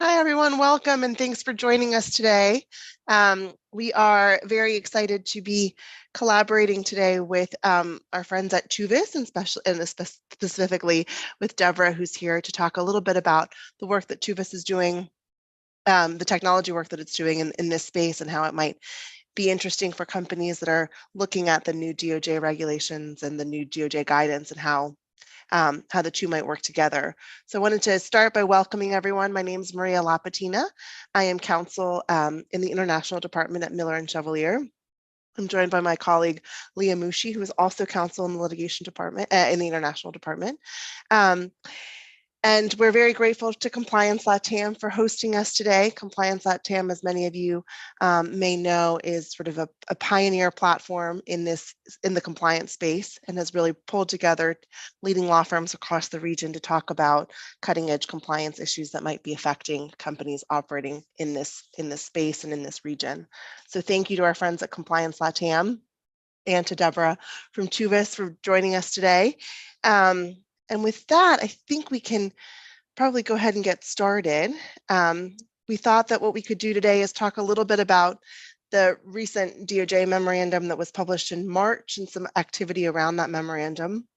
Hi, everyone. Welcome and thanks for joining us today. We are very excited to be collaborating today with our friends at Tuvis and specifically with Deborah, who's here to talk a little bit about the work that Tuvis is doing, the technology work that it's doing in this space and how it might be interesting for companies that are looking at the new DOJ regulations and the new DOJ guidance and how the two might work together. So I wanted to start by welcoming everyone. My name is Maria Lapatina. I am counsel in the International Department at Miller & Chevalier. I'm joined by my colleague, Leah Mushi, who is also counsel in the litigation department, in the international department. And we're very grateful to Compliance LATAM for hosting us today. Compliance LATAM, as many of you may know, is sort of a pioneer platform in the compliance space and has really pulled together leading law firms across the region to talk about cutting edge compliance issues that might be affecting companies operating in this space and in this region. So thank you to our friends at Compliance LATAM and to Deborah from Tuvis for joining us today. And with that, I think we can probably go ahead and get started. We thought that what we could do today is talk a little bit about the recent DOJ memorandum that was published in March and some activity around that memorandum.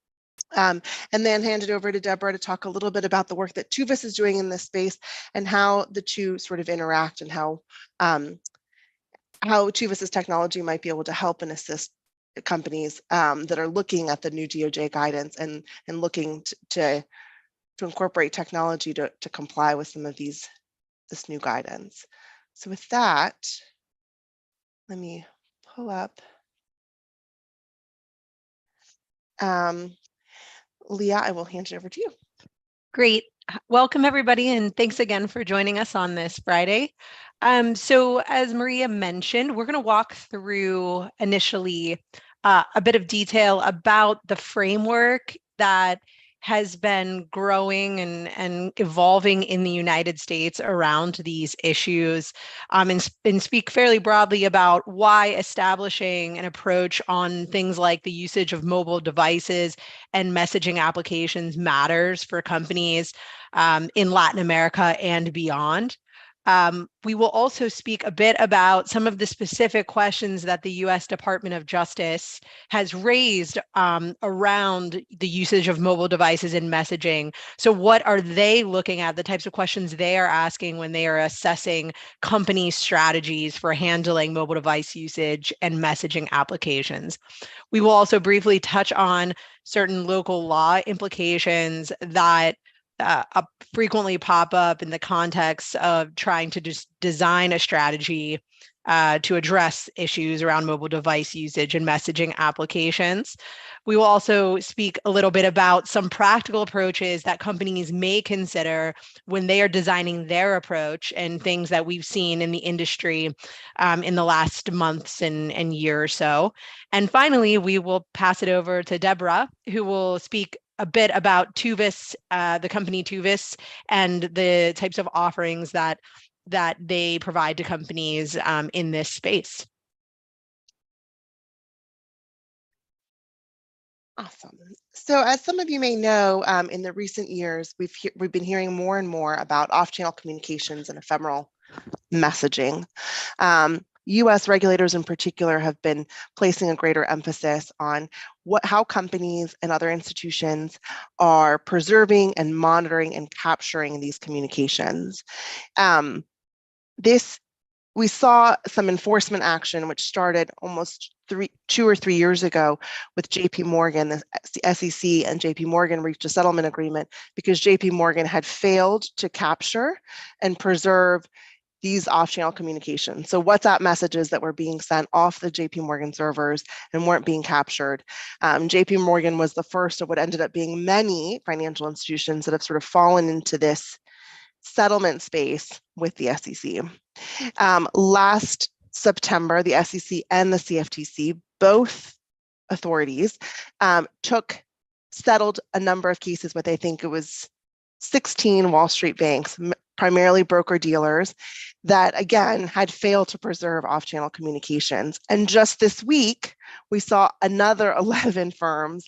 And then hand it over to Deborah to talk a little bit about the work that Tuvis is doing in this space and how the two sort of interact and how Tuvis's technology might be able to help and assist companies that are looking at the new DOJ guidance and looking to incorporate technology to comply with some of this new guidance. So with that, let me pull up. Leah, I will hand it over to you. Great. Welcome, everybody, and thanks again for joining us on this Friday. So as Maria mentioned, we're going to walk through initially a bit of detail about the framework that has been growing and evolving in the United States around these issues, and speak fairly broadly about why establishing an approach on things like the usage of mobile devices and messaging applications matters for companies in Latin America and beyond. We will also speak a bit about some of the specific questions that the U.S. Department of Justice has raised around the usage of mobile devices in messaging. So what are they looking at, the types of questions they are asking when they are assessing company strategies for handling mobile device usage and messaging applications. We will also briefly touch on certain local law implications that frequently pop up in the context of trying to just design a strategy to address issues around mobile device usage and messaging applications. We will also speak a little bit about some practical approaches that companies may consider when they are designing their approach and things that we've seen in the industry in the last months and year or so. And finally, we will pass it over to Deborah, who will speak a bit about Tuvis, the company Tuvis, and the types of offerings that they provide to companies in this space. Awesome. So as some of you may know, in the recent years, we've been hearing more and more about off-channel communications and ephemeral messaging. U.S. regulators in particular have been placing a greater emphasis on how companies and other institutions are preserving and monitoring and capturing these communications. We saw some enforcement action, which started almost 2 or 3 years ago with JP Morgan. The SEC and JP Morgan reached a settlement agreement because JP Morgan had failed to capture and preserve these off-channel communications. So WhatsApp messages that were being sent off the JP Morgan servers and weren't being captured. JP Morgan was the first of what ended up being many financial institutions that have sort of fallen into this settlement space with the SEC. Last September, the SEC and the CFTC, both authorities, settled a number of cases with, I think it was 16 Wall Street banks, primarily broker-dealers, that again had failed to preserve off-channel communications. And just this week, we saw another 11 firms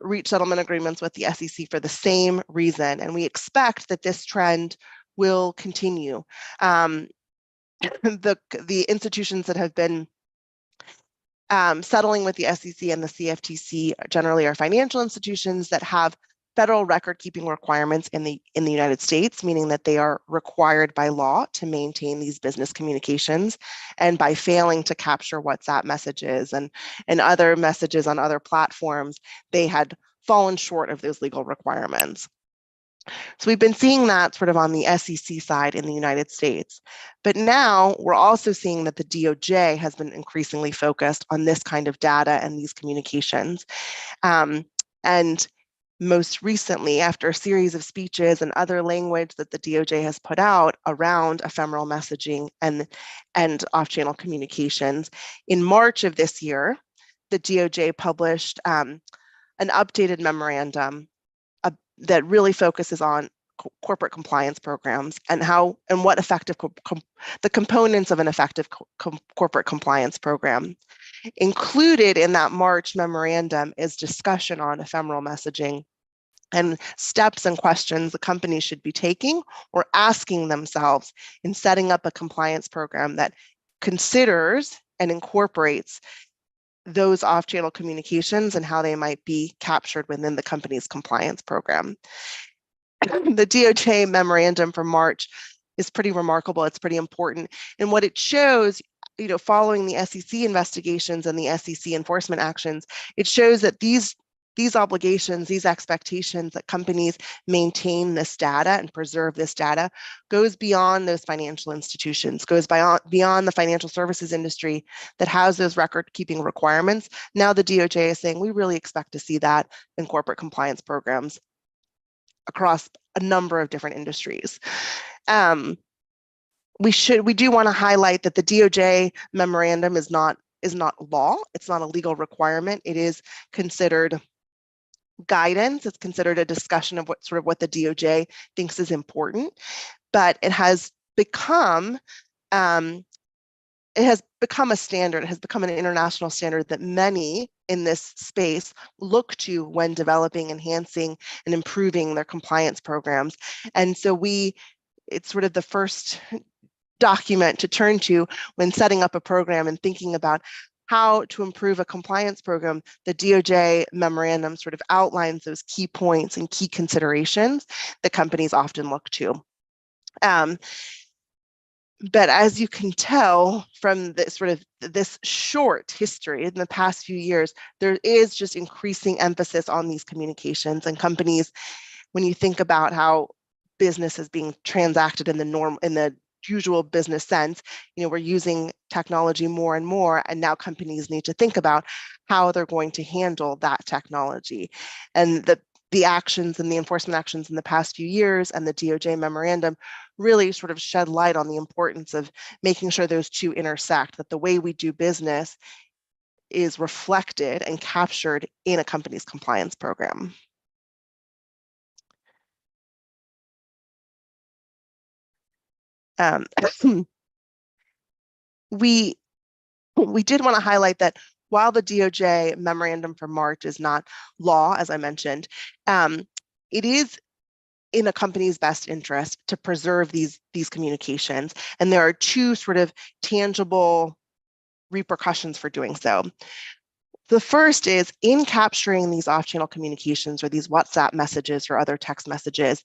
reach settlement agreements with the SEC for the same reason. And we expect that this trend will continue. The institutions that have been settling with the SEC and the CFTC generally are financial institutions that have federal record-keeping requirements in the United States, meaning that they are required by law to maintain these business communications. And by failing to capture WhatsApp messages and other messages on other platforms, they had fallen short of those legal requirements. So we've been seeing that sort of on the SEC side in the United States. But now we're also seeing that the DOJ has been increasingly focused on this kind of data and these communications. And most recently, after a series of speeches and other language that the DOJ has put out around ephemeral messaging and off-channel communications, in March of this year, the DOJ published an updated memorandum that really focuses on corporate compliance programs and what effective the components of an effective corporate compliance program. Included in that March memorandum is discussion on ephemeral messaging and steps and questions the company should be taking or asking themselves in setting up a compliance program that considers and incorporates those off-channel communications and how they might be captured within the company's compliance program. The DOJ memorandum from March is pretty remarkable. It's pretty important. And what it shows, following the SEC investigations and the SEC enforcement actions, it shows that these obligations, these expectations that companies maintain this data and preserve this data goes beyond those financial institutions, goes beyond the financial services industry that has those record-keeping requirements. Now the DOJ is saying we really expect to see that in corporate compliance programs across a number of different industries. We do want to highlight that the DOJ memorandum is not law. It's not a legal requirement. It is considered guidance. It's considered a discussion of what the DOJ thinks is important, but it has become a standard. It has become an international standard that many in this space look to when developing, enhancing, and improving their compliance programs. And so it's sort of the first document to turn to when setting up a program and thinking about how to improve a compliance program. The DOJ memorandum sort of outlines those key points and key considerations that companies often look to. But as you can tell from this short history in the past few years, there is just increasing emphasis on these communications, and companies, when you think about how business is being transacted in the usual business sense, we're using technology more and more, and now companies need to think about how they're going to handle that technology. And the actions and the enforcement actions in the past few years and the DOJ memorandum really sort of shed light on the importance of making sure those two intersect, that the way we do business is reflected and captured in a company's compliance program. We did want to highlight that while the DOJ memorandum from March is not law, as I mentioned, it is in a company's best interest to preserve these communications. And there are two sort of tangible repercussions for doing so. The first is in capturing these off-channel communications or these WhatsApp messages or other text messages.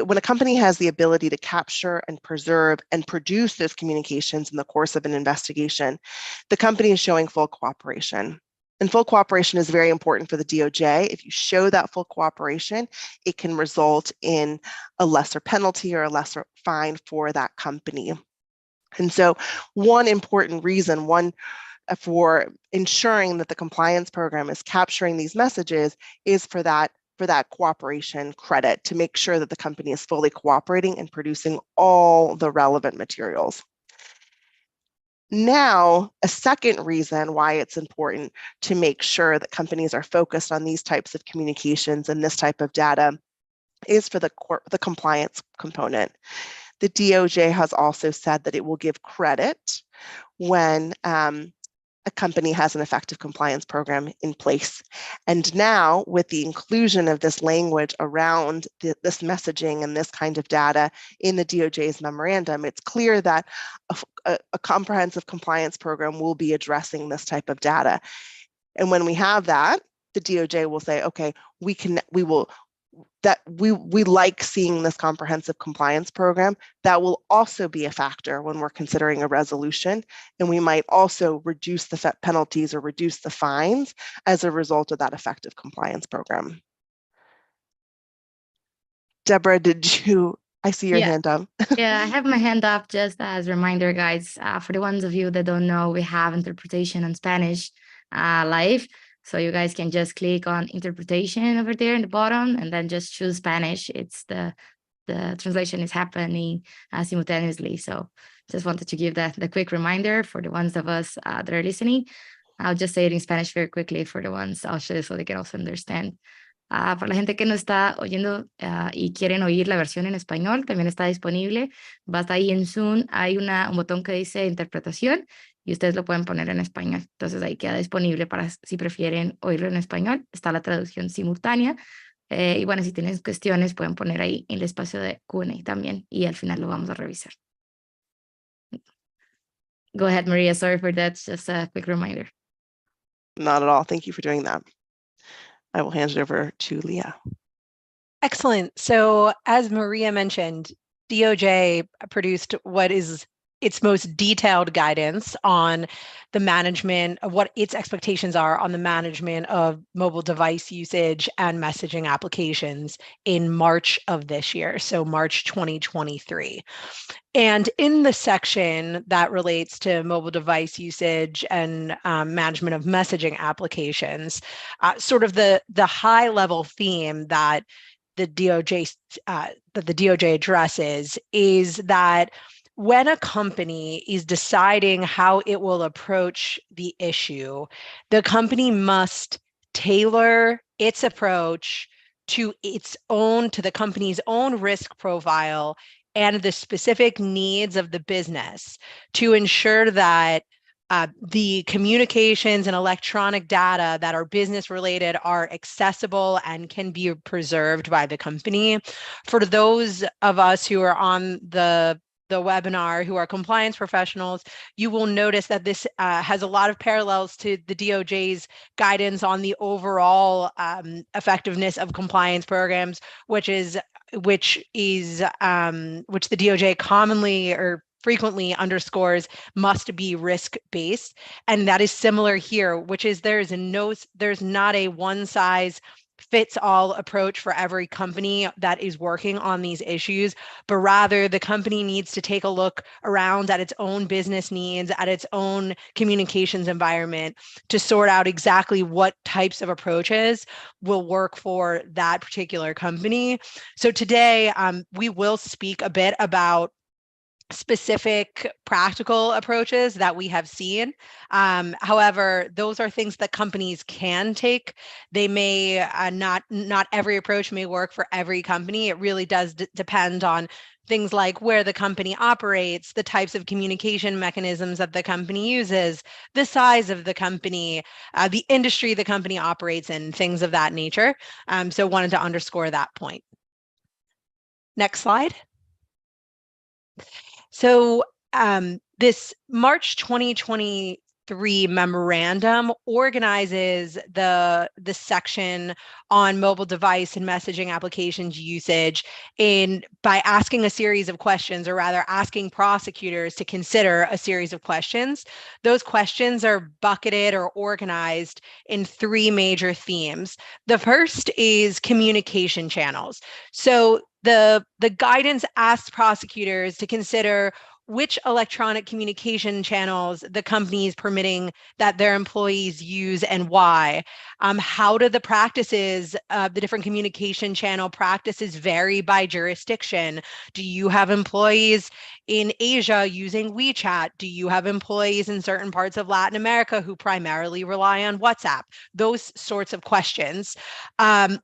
When a company has the ability to capture and preserve and produce those communications in the course of an investigation, the company is showing full cooperation. And full cooperation is very important for the DOJ. If you show that full cooperation, it can result in a lesser penalty or a lesser fine for that company. And so one important reason, for ensuring that the compliance program is capturing these messages is for that cooperation credit, to make sure that the company is fully cooperating and producing all the relevant materials. Now, a second reason why it's important to make sure that companies are focused on these types of communications and this type of data is for the compliance component. The DOJ has also said that it will give credit when a company has an effective compliance program in place. And now, with the inclusion of this language around this messaging and this kind of data in the DOJ's memorandum, it's clear that a comprehensive compliance program will be addressing this type of data. And when we have that, the DOJ will say, okay, we like seeing this comprehensive compliance program. That will also be a factor when we're considering a resolution, and we might also reduce the penalties or reduce the fines as a result of that effective compliance program. Deborah, I see your hand up. Yeah, I have my hand up just as a reminder, guys. For the ones of you that don't know, we have interpretation in Spanish live. So you guys can just click on interpretation over there in the bottom and then just choose Spanish. It's the translation is happening simultaneously. So just wanted to give the quick reminder for the ones of us that are listening. I'll just say it in Spanish very quickly for the ones I'll show so they can also understand. Para la gente que no está oyendo y quieren oír la versión en español, también está disponible. Basta ahí en Zoom, hay un botón que dice interpretación y ustedes lo pueden poner en español. Entonces ahí queda disponible para si prefieren oírlo en español. Está la traducción simultánea. Y bueno, si tienen cuestiones, pueden poner ahí en el espacio de Q&A también y al final lo vamos a revisar. Go ahead, Maria. Sorry for that. Just a quick reminder. Not at all. Thank you for doing that. I will hand it over to Leah. Excellent. So as Maria mentioned, DOJ produced what is its most detailed guidance on the management of what its expectations are on the management of mobile device usage and messaging applications in March of this year, so March 2023. And in the section that relates to mobile device usage and management of messaging applications, sort of the high level theme that the DOJ addresses is that when a company is deciding how it will approach the issue, the company must tailor its approach to the company's own risk profile and the specific needs of the business to ensure that the communications and electronic data that are business related are accessible and can be preserved by the company. For those of us who are on the webinar who are compliance professionals, you will notice that this has a lot of parallels to the DOJ's guidance on the overall effectiveness of compliance programs, which the DOJ commonly or frequently underscores must be risk-based. And that is similar here, which is there's not a one size fits all approach for every company that is working on these issues, but rather the company needs to take a look around at its own business needs, at its own communications environment to sort out exactly what types of approaches will work for that particular company. So today we will speak a bit about specific practical approaches that we have seen. However, those are things that companies can take. They may not every approach may work for every company. It really does depend on things like where the company operates, the types of communication mechanisms that the company uses, the size of the company, the industry the company operates in, things of that nature. So wanted to underscore that point. Next slide. So this March 2023 memorandum organizes the section on mobile device and messaging applications usage by asking a series of questions, or rather asking prosecutors to consider a series of questions. Those questions are bucketed or organized in three major themes. The first is communication channels. So the guidance asks prosecutors to consider which electronic communication channels the company is permitting that their employees use and why. How do the practices of the different communication channel practices vary by jurisdiction? Do you have employees in Asia using WeChat? Do you have employees in certain parts of Latin America who primarily rely on WhatsApp? Those sorts of questions. And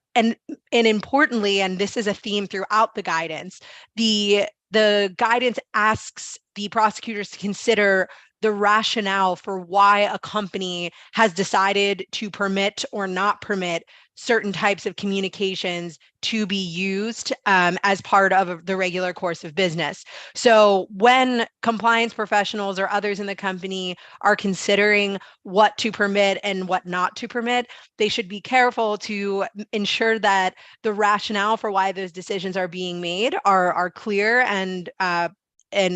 importantly, and this is a theme throughout the guidance, the guidance asks the prosecutors to consider the rationale for why a company has decided to permit or not permit certain types of communications to be used as part of the regular course of business. So when compliance professionals or others in the company are considering what to permit and what not to permit, they should be careful to ensure that the rationale for why those decisions are being made are clear and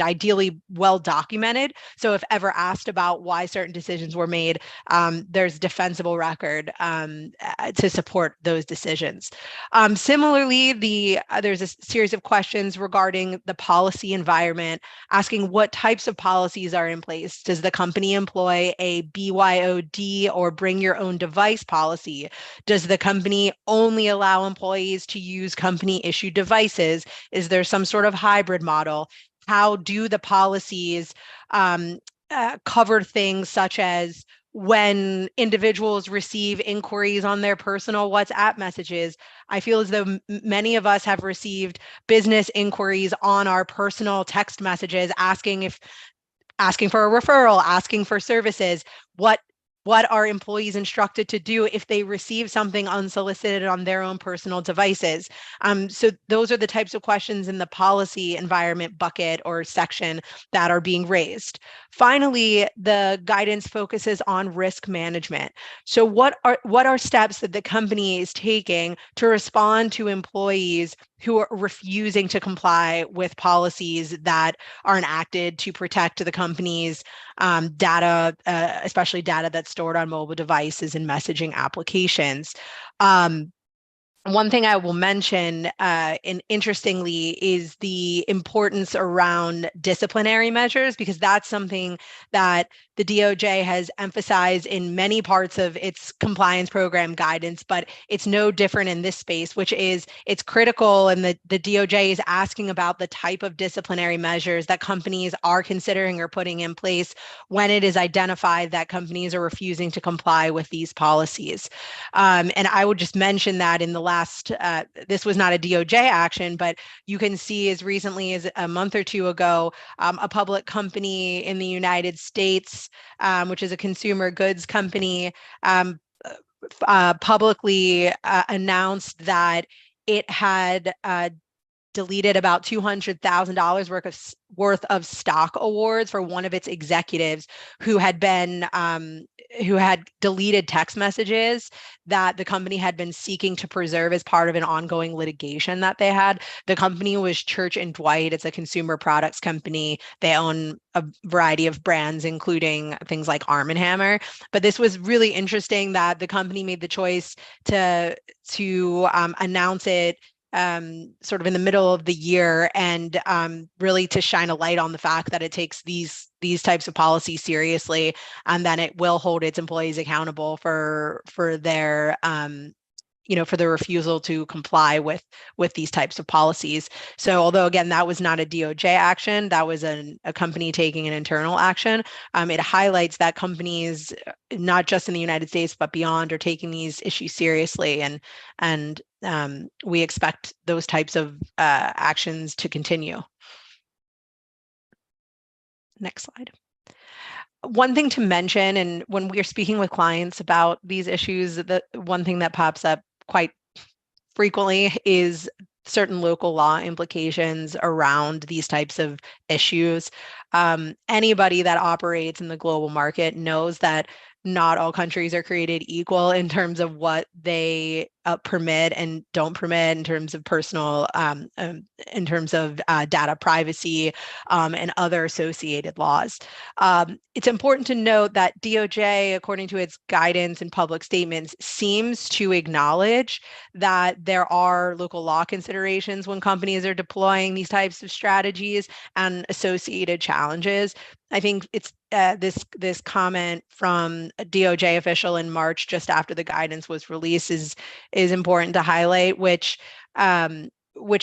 ideally well documented. So if ever asked about why certain decisions were made, there's defensible record to support those decisions. Similarly, there's a series of questions regarding the policy environment, asking what types of policies are in place. Does the company employ a BYOD or bring your own device policy? Does the company only allow employees to use company issued devices? Is there some sort of hybrid model? How do the policies cover things such as when individuals receive inquiries on their personal WhatsApp messages? I feel as though many of us have received business inquiries on our personal text messages asking for a referral, asking for services. What are employees instructed to do if they receive something unsolicited on their own personal devices? So those are the types of questions in the policy environment bucket or section that are being raised. Finally, the guidance focuses on risk management. So what are steps that the company is taking to respond to employees who are refusing to comply with policies that are enacted to protect the company's data, especially data that's stored on mobile devices and messaging applications. One thing I will mention, and interestingly, is the importance around disciplinary measures, because that's something that the DOJ has emphasized in many parts of its compliance program guidance, but it's no different in this space, which is it's critical, and the DOJ is asking about the type of disciplinary measures that companies are considering or putting in place when it is identified that companies are refusing to comply with these policies. And I would just mention that in the last, this was not a DOJ action, but you can see as recently as a month or two ago, a public company in the United States, which is a consumer goods company, publicly announced that it had deleted about $200,000 worth of stock awards for one of its executives who had deleted text messages that the company had been seeking to preserve as part of an ongoing litigation that they had. The company was Church & Dwight. It's a consumer products company. They own a variety of brands, including things like Arm & Hammer. But this was really interesting that the company made the choice to announce it sort of in the middle of the year, and really to shine a light on the fact that it takes these types of policies seriously, and then it will hold its employees accountable for their for the refusal to comply with these types of policies. So although, again, that was not a DOJ action, that was a company taking an internal action, it highlights that companies, not just in the United States, but beyond, are taking these issues seriously. And we expect those types of actions to continue. Next slide. One thing to mention, and when we're speaking with clients about these issues, the one thing that pops up quite frequently is certain local law implications around these types of issues. Anybody that operates in the global market knows that not all countries are created equal in terms of what they permit and don't permit in terms of personal, in terms of data privacy and other associated laws. It's important to note that DOJ, according to its guidance and public statements, seems to acknowledge that there are local law considerations when companies are deploying these types of strategies and associated challenges. I think it's this comment from a DOJ official in March, just after the guidance was released, is important to highlight, which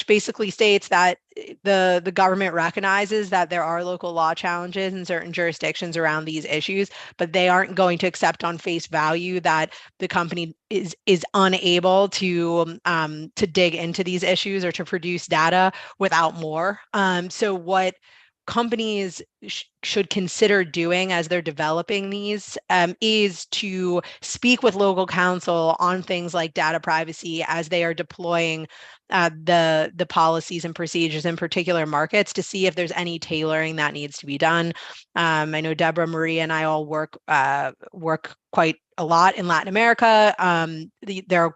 basically states that the government recognizes that there are local law challenges in certain jurisdictions around these issues, but they aren't going to accept on face value that the company is unable to dig into these issues or to produce data without more. So what companies should consider doing as they're developing these is to speak with local counsel on things like data privacy as they are deploying the policies and procedures in particular markets, to see if there's any tailoring that needs to be done. I know Deborah, Maria, and I all work quite a lot in Latin America. There are,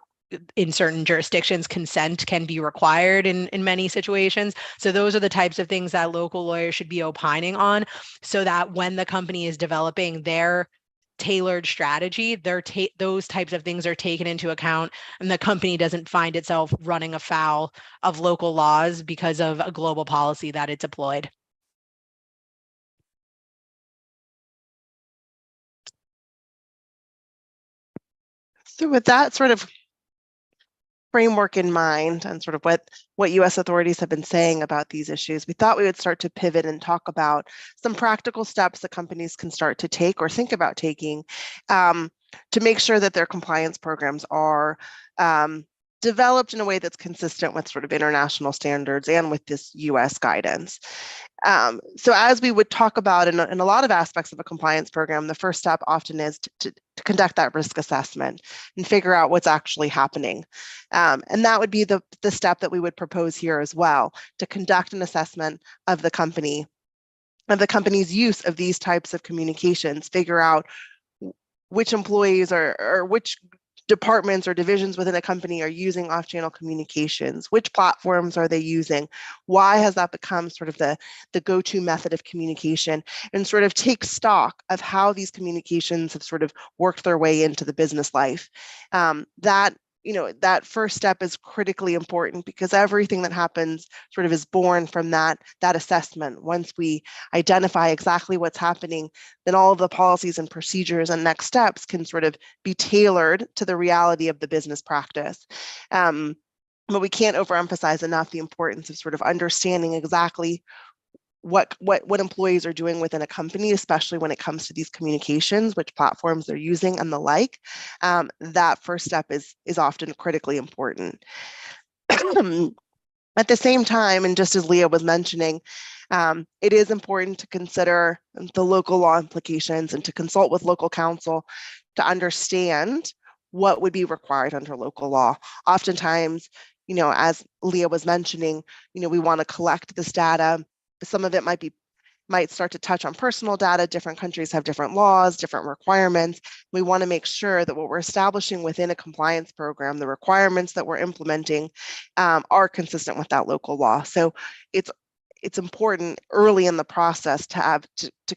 in certain jurisdictions, consent can be required in many situations. So those are the types of things that local lawyers should be opining on, so that when the company is developing their tailored strategy, those types of things are taken into account, and the company doesn't find itself running afoul of local laws because of a global policy that it deployed. So with that sort of framework in mind, and sort of what U.S. authorities have been saying about these issues, we thought we would start to pivot and talk about some practical steps that companies can start to take or think about taking to make sure that their compliance programs are developed in a way that's consistent with sort of international standards and with this U.S. guidance. So as we would talk about in a lot of aspects of a compliance program, the first step often is to conduct that risk assessment and figure out what's actually happening. And that would be the step that we would propose here as well, to conduct an assessment of the company's use of these types of communications, figure out which employees or which departments or divisions within a company are using off-channel communications, which platforms are they using, why has that become sort of the go-to method of communication, and sort of take stock of how these communications have sort of worked their way into the business life. That first step is critically important, because everything that happens sort of is born from that assessment. Once we identify exactly what's happening, then all of the policies and procedures and next steps can sort of be tailored to the reality of the business practice. But we can't overemphasize enough the importance of sort of understanding exactly what employees are doing within a company, especially when it comes to these communications, which platforms they're using and the like. That first step is often critically important. At the same time, and just as Leah was mentioning, it is important to consider the local law implications and to consult with local counsel to understand what would be required under local law. Oftentimes, as Leah was mentioning, we want to collect this data. Some of it might start to touch on personal data. Different countries have different laws, different requirements. We want to make sure that what we're establishing within a compliance program, the requirements that we're implementing, are consistent with that local law. So it's important early in the process to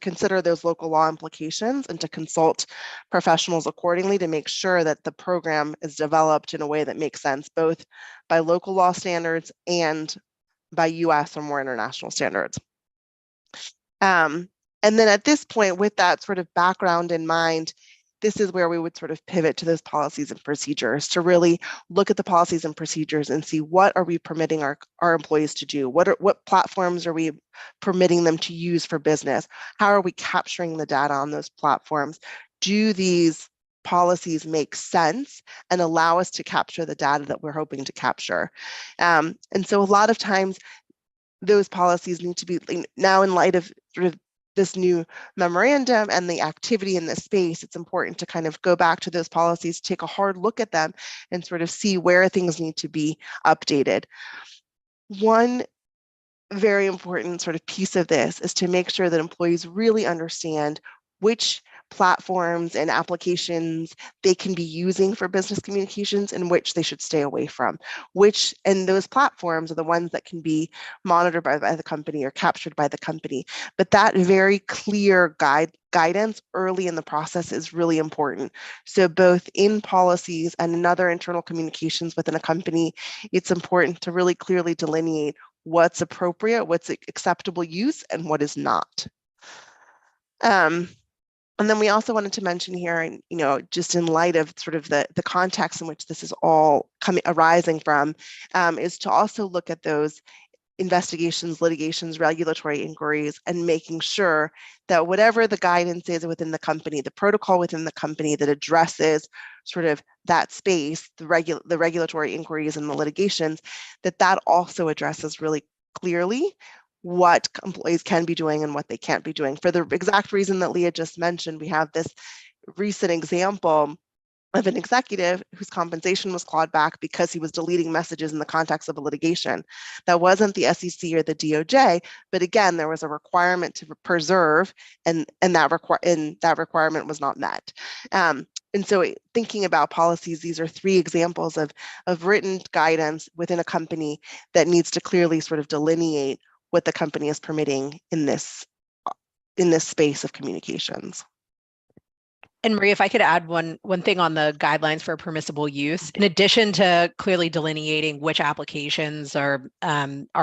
consider those local law implications and to consult professionals accordingly to make sure that the program is developed in a way that makes sense, both by local law standards and by US or more international standards. And then at this point, with that sort of background in mind, this is where we would sort of pivot to those policies and procedures to really look at the policies and procedures and see what are we permitting our employees to do? What platforms are we permitting them to use for business? How are we capturing the data on those platforms? Do these policies make sense and allow us to capture the data that we're hoping to capture? And so a lot of times those policies need to be, now in light of sort of this new memorandum and the activity in this space, it's important to kind of go back to those policies, take a hard look at them, and sort of see where things need to be updated. One very important sort of piece of this is to make sure that employees really understand which platforms and applications they can be using for business communications and which they should stay away from. And those platforms are the ones that can be monitored by the company or captured by the company. But that very clear guidance early in the process is really important. So both in policies and in other internal communications within a company, it's important to really clearly delineate what's appropriate, what's acceptable use, and what is not. And then we also wanted to mention here, just in light of sort of the context in which this is all arising from, is to also look at those investigations, litigations, regulatory inquiries, and making sure that whatever the guidance is within the company, the protocol within the company that addresses sort of that space, the regulatory inquiries and the litigations, that also addresses really clearly what employees can be doing and what they can't be doing. For the exact reason that Leah just mentioned, we have this recent example of an executive whose compensation was clawed back because he was deleting messages in the context of a litigation. That wasn't the SEC or the DOJ, but again, there was a requirement to preserve, and that requirement was not met. And so thinking about policies, these are three examples of written guidance within a company that needs to clearly sort of delineate what the company is permitting in this space of communications. And Maria, if I could add one thing on the guidelines for permissible use, in addition to clearly delineating which applications are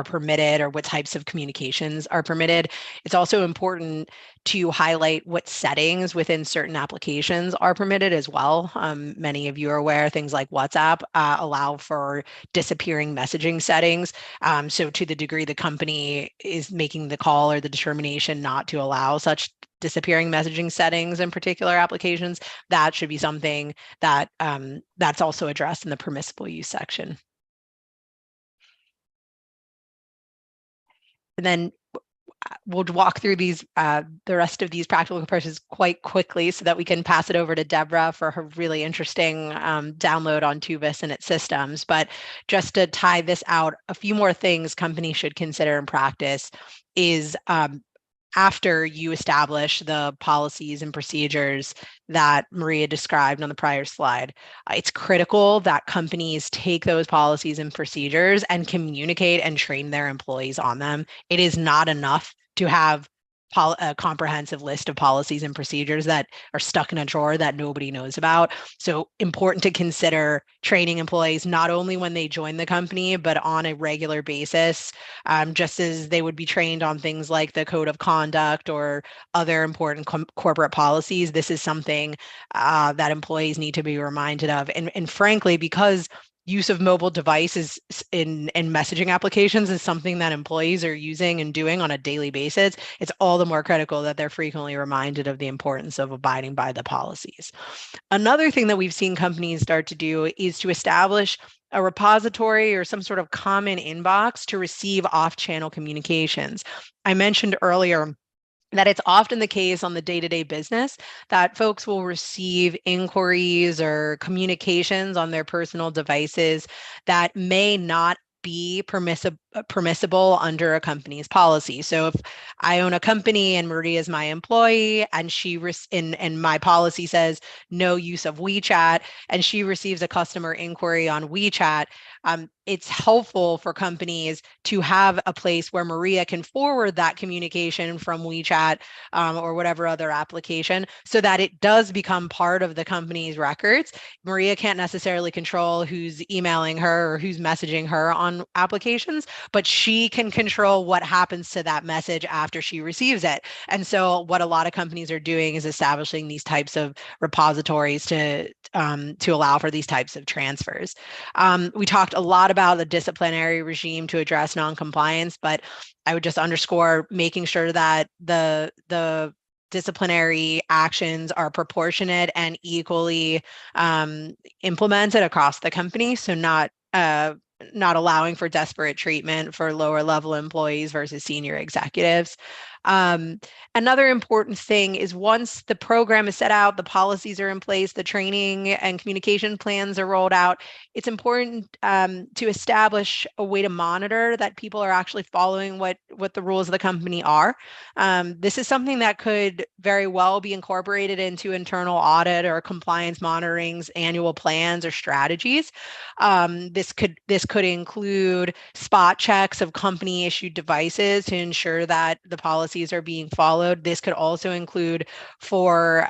permitted or what types of communications are permitted, it's also important to highlight what settings within certain applications are permitted as well. Many of you are aware things like WhatsApp allow for disappearing messaging settings. So to the degree the company is making the call or the determination not to allow such disappearing messaging settings in particular applications, that should be something that that's also addressed in the permissible use section. And then we'll walk through these the rest of these practical approaches quite quickly so that we can pass it over to Deborah for her really interesting download on Tuvis and its systems. But just to tie this out, a few more things companies should consider in practice is after you establish the policies and procedures that Maria described on the prior slide, it's critical that companies take those policies and procedures and communicate and train their employees on them. It is not enough to have a comprehensive list of policies and procedures that are stuck in a drawer that nobody knows about. So important to consider training employees not only when they join the company, but on a regular basis, just as they would be trained on things like the code of conduct or other important corporate policies. This is something that employees need to be reminded of. And frankly, because use of mobile devices in messaging applications is something that employees are using and doing on a daily basis, it's all the more critical that they're frequently reminded of the importance of abiding by the policies. Another thing that we've seen companies start to do is to establish a repository or some sort of common inbox to receive off-channel communications. I mentioned earlier that it's often the case on the day-to-day business that folks will receive inquiries or communications on their personal devices that may not be permissible under a company's policy. So if I own a company and Maria is my employee and and my policy says no use of WeChat, and she receives a customer inquiry on WeChat, it's helpful for companies to have a place where Maria can forward that communication from WeChat or whatever other application so that it does become part of the company's records. Maria can't necessarily control who's emailing her or who's messaging her on applications, but she can control what happens to that message after she receives it. And so what a lot of companies are doing is establishing these types of repositories to allow for these types of transfers. We talked a lot about the disciplinary regime to address noncompliance, but I would just underscore making sure that the disciplinary actions are proportionate and equally implemented across the company. So not allowing for desperate treatment for lower level employees versus senior executives. Another important thing is once the program is set out, the policies are in place, the training and communication plans are rolled out, it's important to establish a way to monitor that people are actually following what the rules of the company are. This is something that could very well be incorporated into internal audit or compliance monitorings, annual plans or strategies. This could include spot checks of company issued devices to ensure that the policies are being followed. This could also include for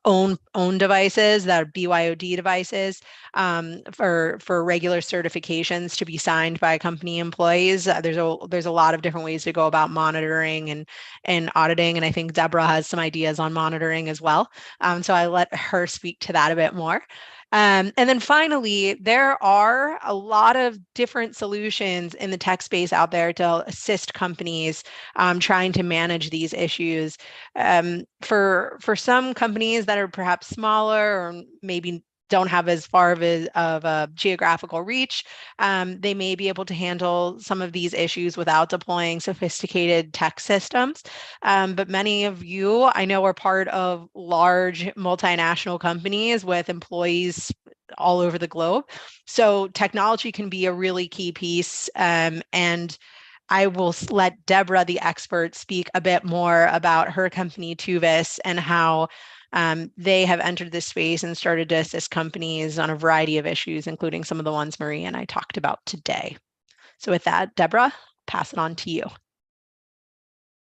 own devices, that are BYOD devices, for regular certifications to be signed by company employees. There's a lot of different ways to go about monitoring and auditing, and I think Deborah has some ideas on monitoring as well. So I let her speak to that a bit more. And then finally, there are a lot of different solutions in the tech space out there to assist companies trying to manage these issues. For some companies that are perhaps smaller or maybe don't have as far of a geographical reach, they may be able to handle some of these issues without deploying sophisticated tech systems. But many of you, I know, are part of large multinational companies with employees all over the globe. So technology can be a really key piece. And I will let Deborah, the expert, speak a bit more about her company, Tuvis, and how they have entered this space and started to assist companies on a variety of issues, including some of the ones Marie and I talked about today. So with that, Deborah, pass it on to you.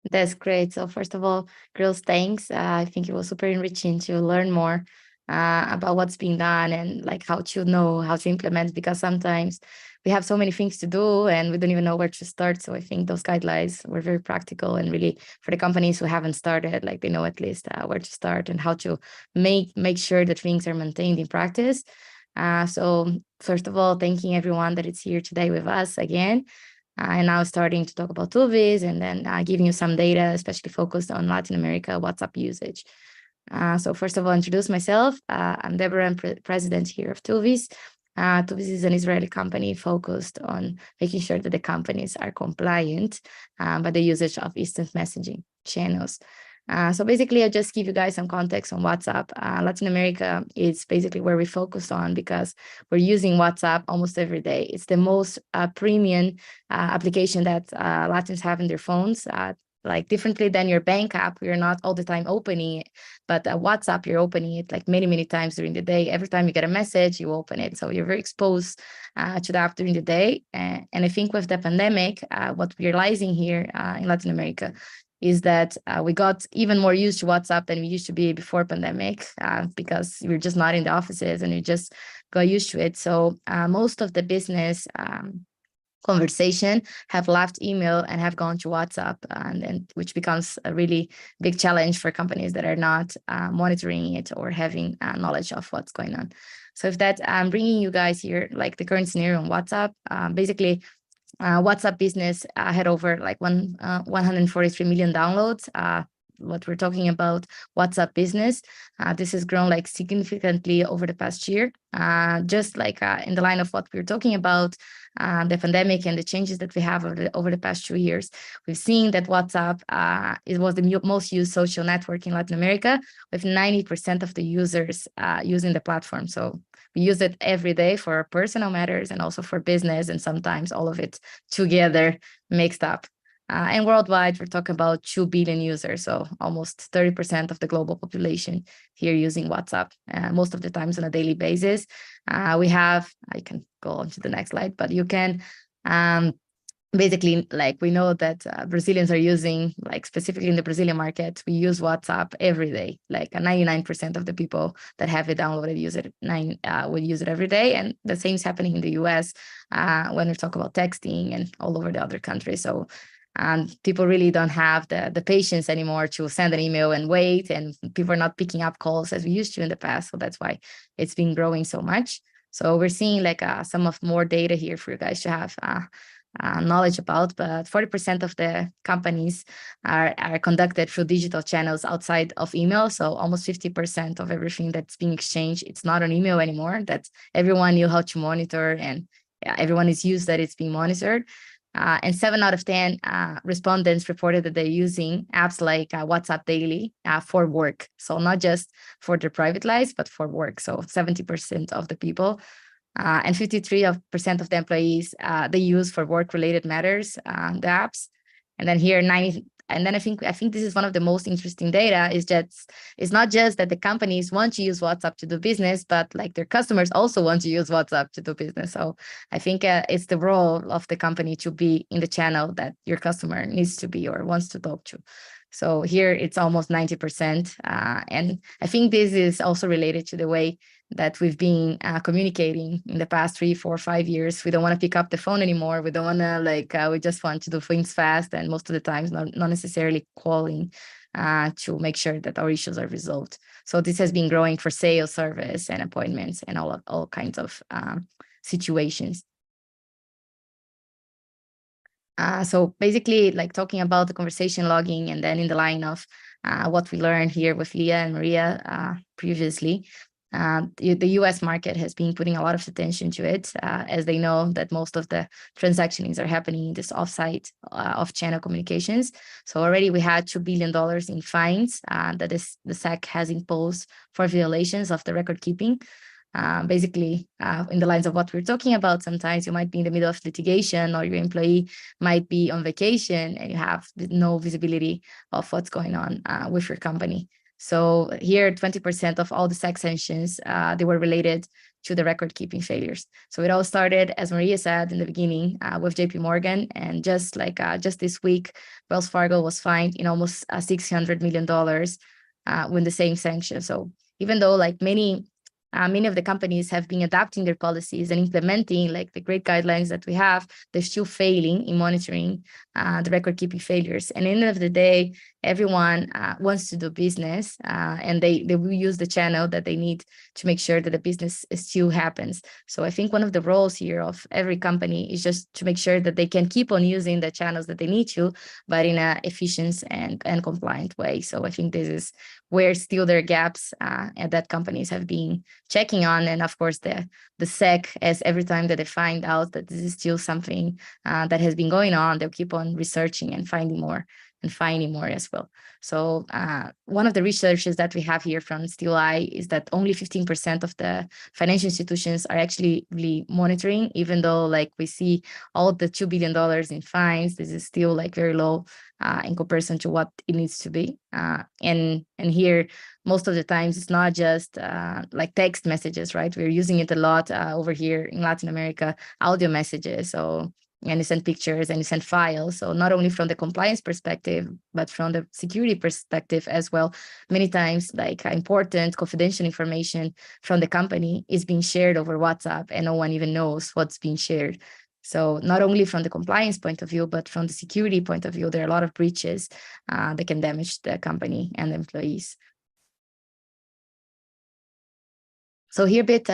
That's great. So first of all, girls, thanks. I think it was super enriching to learn more about what's being done and like how to know how to implement, because sometimes we have so many things to do and we don't even know where to start. So I think those guidelines were very practical, and really for the companies who haven't started, like they know at least where to start and how to make sure that things are maintained in practice. So first of all, thanking everyone that is here today with us again. And now starting to talk about Tuvis, and then giving you some data, especially focused on Latin America WhatsApp usage. So first of all, introduce myself. I'm Deborah, I'm president here of Tuvis. Tuvis is an Israeli company focused on making sure that the companies are compliant by the usage of instant messaging channels. So basically, I'll just give you guys some context on WhatsApp. Latin America is basically where we focus on, because we're using WhatsApp almost every day. It's the most premium application that Latins have in their phones. Like differently than your bank app, you're not all the time opening it, but WhatsApp, you're opening it like many, many times during the day. Every time you get a message, you open it. So you're very exposed to the app during the day. And I think with the pandemic, what we're realizing here in Latin America is that we got even more used to WhatsApp than we used to be before pandemic, because we're just not in the offices and we just got used to it. So most of the business conversation have left email and have gone to WhatsApp, and which becomes a really big challenge for companies that are not monitoring it or having knowledge of what's going on. So if that, I'm bringing you guys here like the current scenario on WhatsApp. Basically, WhatsApp business had over like 143 million downloads. What we're talking about WhatsApp business, this has grown like significantly over the past year. Just like in the line of what we were talking about, the pandemic and the changes that we have over the past 2 years, we've seen that WhatsApp it was the most used social network in Latin America, with 90% of the users using the platform. So we use it every day for personal matters and also for business, and sometimes all of it together mixed up. And worldwide, we're talking about 2 billion users, so almost 30% of the global population here using WhatsApp, most of the times on a daily basis. We have, I can go on to the next slide, but you can basically, like we know that Brazilians are using, like specifically in the Brazilian market, we use WhatsApp every day. Like 99% of the people that have it downloaded use it, will use it every day. And the same is happening in the US when we talk about texting and all over the other countries. So people really don't have the patience anymore to send an email and wait, and people are not picking up calls as we used to in the past. So that's why it's been growing so much. So we're seeing like some of more data here for you guys to have knowledge about, but 40% of the companies are conducted through digital channels outside of email. So almost 50% of everything that's being exchanged, it's not on email anymore. That everyone knew how to monitor, and everyone is used that it's being monitored. And 7 out of 10 respondents reported that they're using apps like WhatsApp daily for work. So not just for their private lives, but for work. So 70% of the people. And 53% of the employees they use for work-related matters the apps. And then here 90. And then I think this is one of the most interesting data, is that it's not just that the companies want to use WhatsApp to do business, but like their customers also want to use WhatsApp to do business. So I think it's the role of the company to be in the channel that your customer needs to be or wants to talk to. So here it's almost 90%. And I think this is also related to the way that we've been communicating in the past 3, 4, 5 years. We don't want to pick up the phone anymore. We don't want to we just want to do things fast, and most of the times not necessarily calling to make sure that our issues are resolved. So this has been growing for sales, service, and appointments, and all kinds of situations. So basically, like talking about the conversation logging, and then in the line of what we learned here with Leah and Maria previously, The US market has been putting a lot of attention to it, as they know that most of the transactions are happening in this offsite, off-channel communications. So already we had $2 billion in fines that the SEC has imposed for violations of the record keeping. Basically, in the lines of what we're talking about, sometimes you might be in the middle of litigation, or your employee might be on vacation and you have no visibility of what's going on with your company. So here, 20% of all the SEC sanctions, they were related to the record keeping failures. So it all started, as Maria said in the beginning, with JP Morgan. And just this week, Wells Fargo was fined in almost $600 million with the same sanction. So even though like many of the companies have been adapting their policies and implementing like the great guidelines that we have, they're still failing in monitoring the record keeping failures. And at the end of the day, everyone wants to do business, and they will use the channel that they need to make sure that the business still happens. So I think one of the roles here of every company is just to make sure that they can keep on using the channels that they need to, but in an efficient and compliant way. So I think this is where still there are gaps and that companies have been checking on. And of course, the SEC, as every time that they find out that this is still something that has been going on, they'll keep on researching and finding more as well. So one of the researches that we have here from SteelEye is that only 15% of the financial institutions are actually really monitoring, even though like we see all the $2 billion in fines, this is still like very low in comparison to what it needs to be. And here, most of the times it's not just like text messages, right? We're using it a lot over here in Latin America, audio messages. And you send pictures and you send files. So not only from the compliance perspective, but from the security perspective as well. Many times like important confidential information from the company is being shared over WhatsApp and no one even knows what's being shared. So not only from the compliance point of view, but from the security point of view, there are a lot of breaches that can damage the company and the employees. So here a bit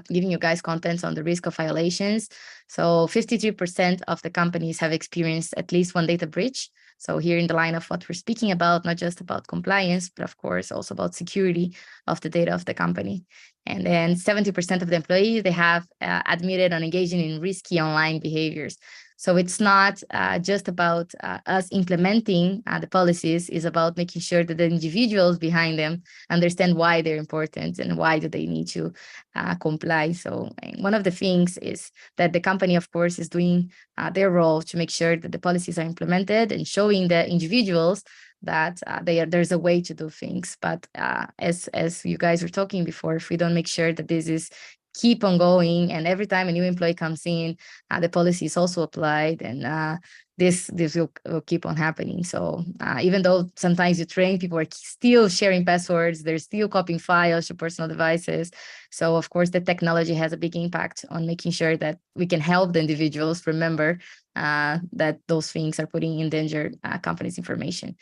giving you guys contents on the risk of violations. So 53% of the companies have experienced at least one data breach. So here in the line of what we're speaking about, not just about compliance, but of course also about security of the data of the company. And then 70% of the employees, they have admitted on engaging in risky online behaviors. So it's not just about us implementing the policies, it's about making sure that the individuals behind them understand why they're important and why do they need to comply. So one of the things is that the company, of course, is doing their role to make sure that the policies are implemented and showing the individuals that there's a way to do things. But as you guys were talking before, if we don't make sure that this is keep on going, and every time a new employee comes in, the policy is also applied, and this will keep on happening. So even though sometimes you train, people are still sharing passwords, they're still copying files to personal devices. So of course, the technology has a big impact on making sure that we can help the individuals remember that those things are putting in danger companies' information.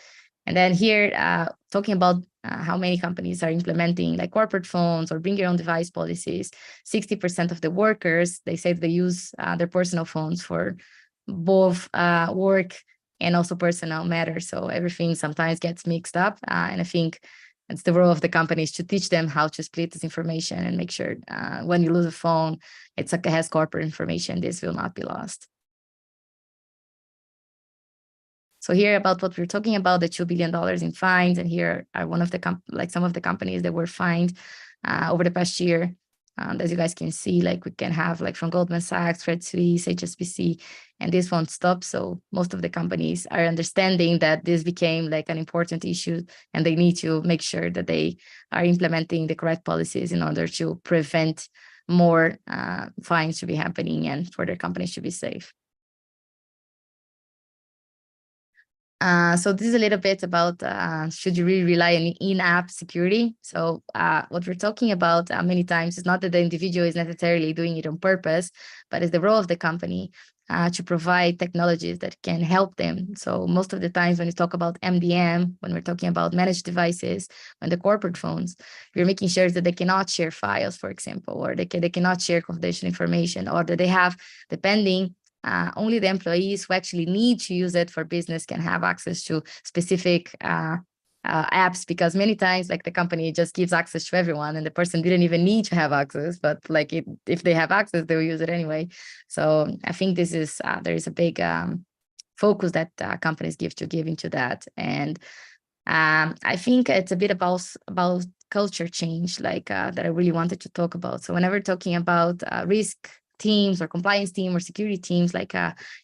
And then here, talking about how many companies are implementing like corporate phones or bring your own device policies. 60% of the workers, they say they use their personal phones for both work and also personal matters. So everything sometimes gets mixed up. And I think it's the role of the companies to teach them how to split this information and make sure when you lose a phone, it has corporate information, this will not be lost. So here about what we're talking about, the $2 billion in fines, and here are one of the some of the companies that were fined over the past year. As you guys can see, like we can have like from Goldman Sachs, Credit Suisse, HSBC, and this won't stop. So most of the companies are understanding that this became like an important issue, and they need to make sure that they are implementing the correct policies in order to prevent more fines to be happening and for their companies to be safe. So this is a little bit about should you really rely on in-app security? So what we're talking about many times is not that the individual is necessarily doing it on purpose, but it's the role of the company to provide technologies that can help them. So most of the times when you talk about MDM, when we're talking about managed devices, when the corporate phones, we're making sure that they cannot share files, for example, or they cannot share confidential information, or that they have, depending only the employees who actually need to use it for business can have access to specific apps, because many times like the company just gives access to everyone and the person didn't even need to have access, but like if they have access, they'll use it anyway. So I think this is there is a big focus that companies give into that. And I think it's a bit about culture change, like that I really wanted to talk about. So whenever talking about risk teams or compliance team or security teams, like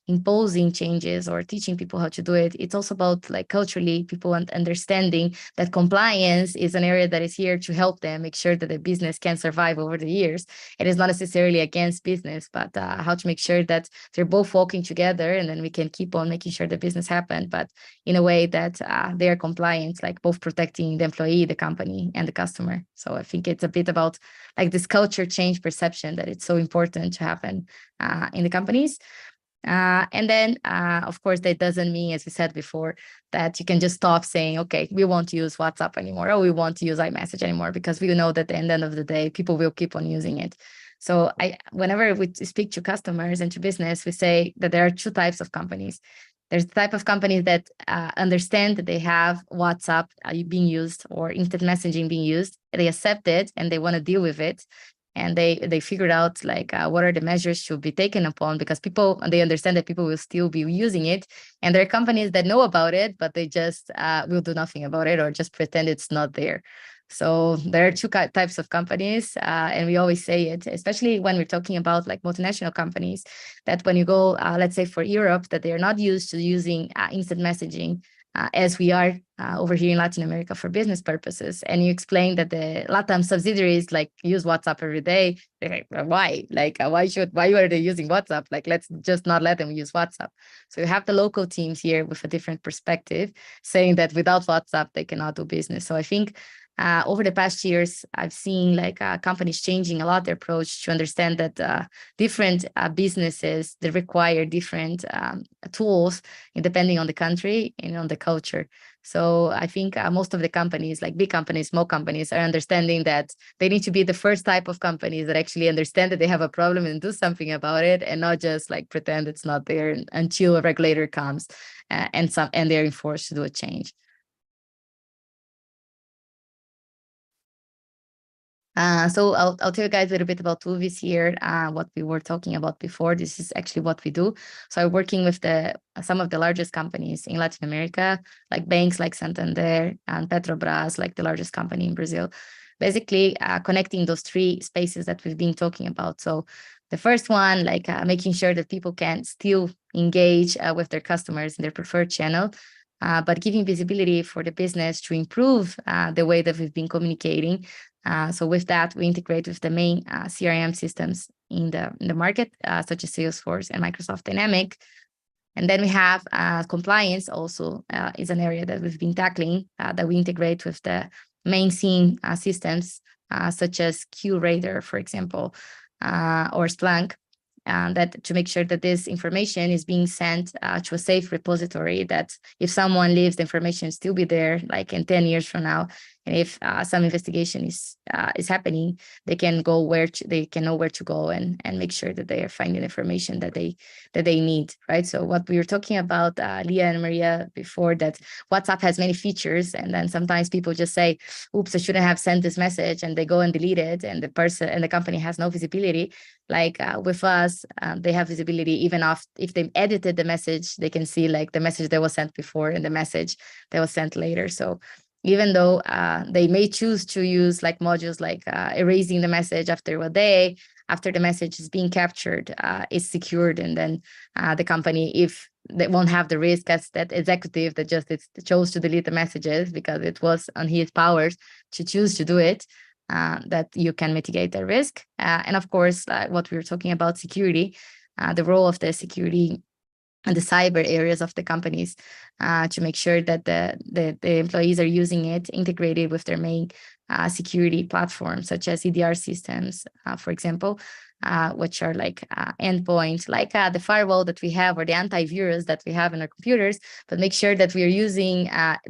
imposing changes or teaching people how to do it, it's also about like culturally people understanding that compliance is an area that is here to help them make sure that the business can survive over the years. It is not necessarily against business, but how to make sure that they're both walking together, and then we can keep on making sure the business happen, but in a way that they are compliant, like both protecting the employee, the company, and the customer. So I think it's a bit about like this culture change perception that it's so important to happen in the companies. And then, of course, that doesn't mean, as we said before, that you can just stop saying, okay, we won't use WhatsApp anymore, or we won't use iMessage anymore, because we know that at the end of the day, people will keep on using it. So whenever we speak to customers and to business, we say that there are two types of companies. There's the type of companies that understand that they have WhatsApp being used or instant messaging being used. They accept it and they want to deal with it. And they figured out like what are the measures should be taken upon, because they understand that people will still be using it. And there are companies that know about it, but they just will do nothing about it or just pretend it's not there. So there are two types of companies, and we always say it, especially when we're talking about like multinational companies, that when you go, let's say for Europe, that they are not used to using instant messaging as we are over here in Latin America for business purposes. And you explain that the LATAM subsidiaries like use WhatsApp every day. They're like, why? Like, why are they using WhatsApp? Like, let's just not let them use WhatsApp. So you have the local teams here with a different perspective saying that without WhatsApp, they cannot do business. So I think over the past years, I've seen like companies changing a lot their approach to understand that different businesses, they require different tools depending on the country and on the culture. So I think most of the companies, like big companies, small companies, are understanding that they need to be the first type of companies that actually understand that they have a problem and do something about it, and not just like pretend it's not there until a regulator comes and they're enforced to do a change. So I'll tell you guys a little bit about Uvis here, what we were talking about before. This is actually what we do. So I'm working with some of the largest companies in Latin America, like banks like Santander and Petrobras, like the largest company in Brazil, basically connecting those three spaces that we've been talking about. So the first one, like making sure that people can still engage with their customers in their preferred channel, but giving visibility for the business to improve the way that we've been communicating. So with that, we integrate with the main CRM systems in the market, such as Salesforce and Microsoft Dynamics. And then we have compliance also is an area that we've been tackling, that we integrate with the main scene systems, such as QRadar, for example, or Splunk. That to make sure that this information is being sent to a safe repository, that if someone leaves, the information still be there, like in 10 years from now. And if some investigation is happening, they can know where to go and make sure that they are finding information that they need, right? So what we were talking about, Leah and Maria before, that WhatsApp has many features, and then sometimes people just say, "Oops, I shouldn't have sent this message," and they go and delete it, and the person and the company has no visibility. Like with us, they have visibility even if they edited the message, they can see like the message that was sent before and the message that was sent later. So even though they may choose to use like modules like erasing the message after a day, after the message is being captured, is secured, and then the company, if they won't have the risk as that executive that just chose to delete the messages because it was on his powers to choose to do it, that you can mitigate the risk. And of course, what we were talking about, security, the role of the security and the cyber areas of the companies, to make sure that the employees are using it integrated with their main security platforms, such as EDR systems, for example, which are like endpoints, like the firewall that we have or the antivirus that we have in our computers, but make sure that we are using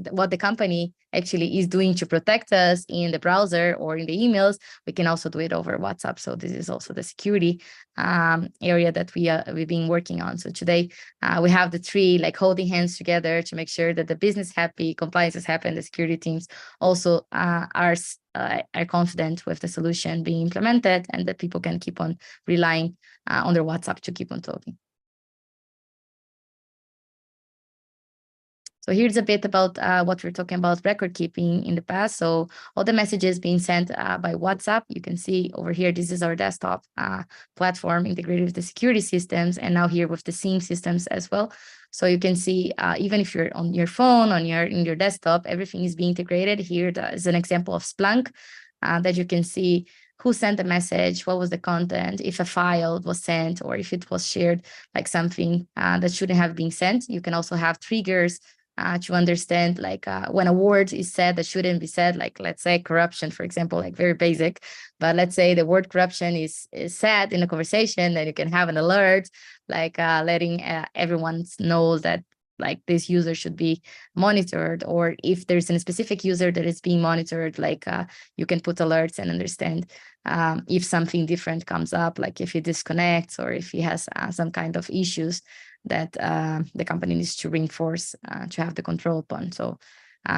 what the company actually is doing to protect us in the browser or in the emails, we can also do it over WhatsApp. So this is also the security area that we've been working on. So today we have the three like holding hands together to make sure that the business happy, compliance is happy, and the security teams also are confident with the solution being implemented, and that people can keep on relying on their WhatsApp to keep on talking. So here's a bit about what we're talking about record keeping in the past. So all the messages being sent by WhatsApp, you can see over here, this is our desktop platform integrated with the security systems, and now here with the SIEM systems as well. So you can see, even if you're on your phone, in your desktop, everything is being integrated. Here is an example of Splunk that you can see who sent the message, what was the content, if a file was sent, or if it was shared, like something that shouldn't have been sent. You can also have triggers to understand, like when a word is said that shouldn't be said, like let's say corruption, for example, like very basic, but let's say the word corruption is said in a conversation, then you can have an alert, like letting everyone know that like this user should be monitored, or if there's a specific user that is being monitored, like you can put alerts and understand if something different comes up, like if he disconnects or if he has some kind of issues that the company needs to reinforce to have the control upon. So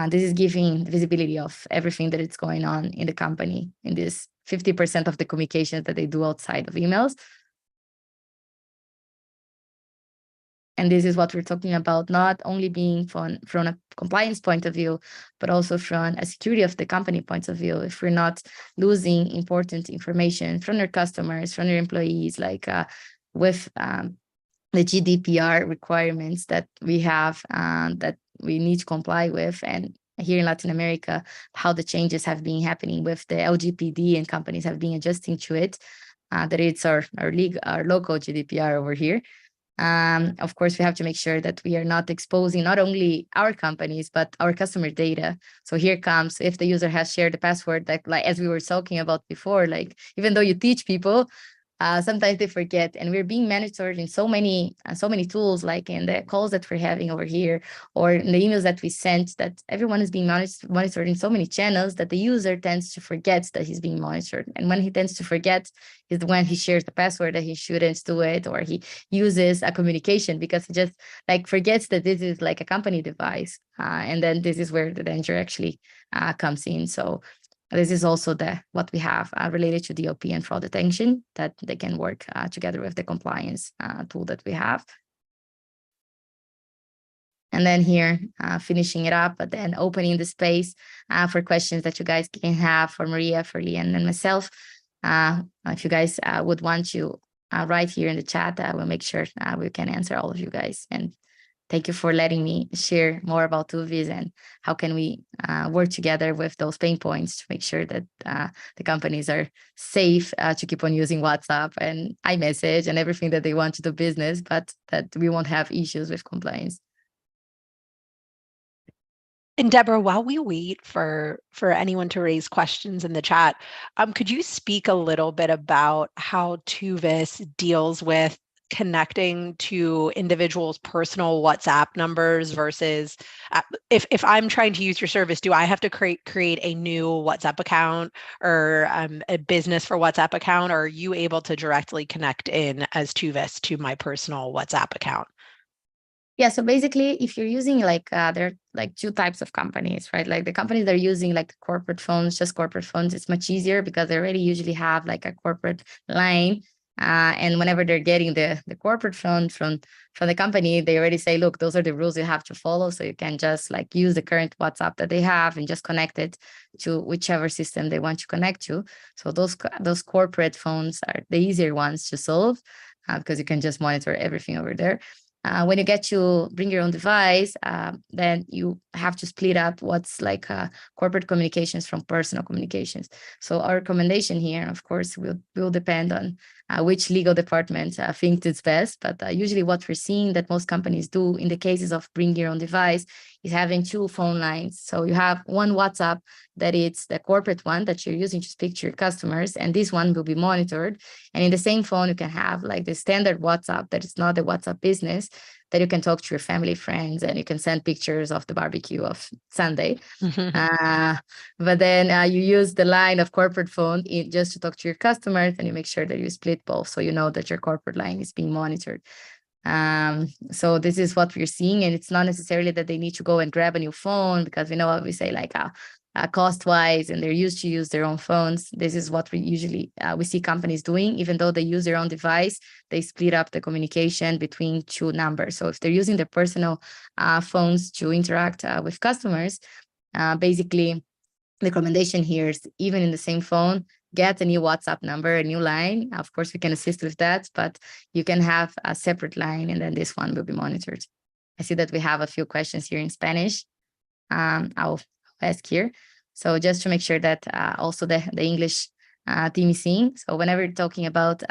this is giving visibility of everything that is going on in the company in this 50% of the communications that they do outside of emails. And this is what we're talking about, not only being from a compliance point of view, but also from a security of the company point of view. If we're not losing important information from your customers, from your employees, like with the GDPR requirements that we have that we need to comply with. And here in Latin America, how the changes have been happening with the LGPD, and companies have been adjusting to it, that it's our local GDPR over here. Of course, we have to make sure that we are not exposing not only our companies, but our customer data. So here comes, if the user has shared the password, like as we were talking about before, like even though you teach people, sometimes they forget, and we're being monitored in so many tools, like in the calls that we're having over here, or in the emails that we sent, that everyone is being monitored in so many channels that the user tends to forget that he's being monitored. And when he tends to forget is when he shares the password that he shouldn't do it, or he uses a communication because he just like forgets that this is like a company device. And then this is where the danger actually comes in. So this is also what we have related to DOP and fraud detection, that they can work together with the compliance tool that we have. And then here, finishing it up, but then opening the space for questions that you guys can have for Maria, for Lian, and myself. If you guys would want to write here in the chat, we'll make sure we can answer all of you guys. And thank you for letting me share more about Tuvis and how can we work together with those pain points to make sure that the companies are safe to keep on using WhatsApp and iMessage and everything that they want to do business, but that we won't have issues with compliance. And Deborah, while we wait for anyone to raise questions in the chat, could you speak a little bit about how Tuvis deals with connecting to individuals' personal WhatsApp numbers versus if I'm trying to use your service, do I have to create a new WhatsApp account or a business for WhatsApp account, or are you able to directly connect in as Tuvis to my personal WhatsApp account? Yeah, so basically, if you're using like, there are like two types of companies, right? Like the companies that are using like the corporate phones, just corporate phones, it's much easier because they already usually have like a corporate line. And whenever they're getting the corporate phone from the company, they already say, look, those are the rules you have to follow. So you can just like use the current WhatsApp that they have and just connect it to whichever system they want to connect to. So those corporate phones are the easier ones to solve because you can just monitor everything over there. When you get to bring your own device, then you have to split up what's like corporate communications from personal communications. So our recommendation here, of course, will depend on which legal department thinks it's best. But usually what we're seeing that most companies do in the cases of bring your own device is having two phone lines. So you have one WhatsApp that it's the corporate one that you're using to speak to your customers, and this one will be monitored. And in the same phone, you can have like the standard WhatsApp that is not the WhatsApp business, that you can talk to your family, friends, and you can send pictures of the barbecue of Sunday. But then you use the line of corporate phone just to talk to your customers, and you make sure that you split both, so you know that your corporate line is being monitored. So this is what we're seeing, and it's not necessarily that they need to go and grab a new phone, because we know what we say, like cost-wise, and they're used to use their own phones. This is what we usually we see companies doing. Even though they use their own device, they split up the communication between two numbers. So if they're using their personal phones to interact with customers, basically the recommendation here is, even in the same phone, get a new WhatsApp number, a new line. Of course, we can assist with that, but you can have a separate line, and then this one will be monitored. I see that we have a few questions here in Spanish. I'll ask here. So just to make sure that also the English team is seeing. So whenever you're talking about,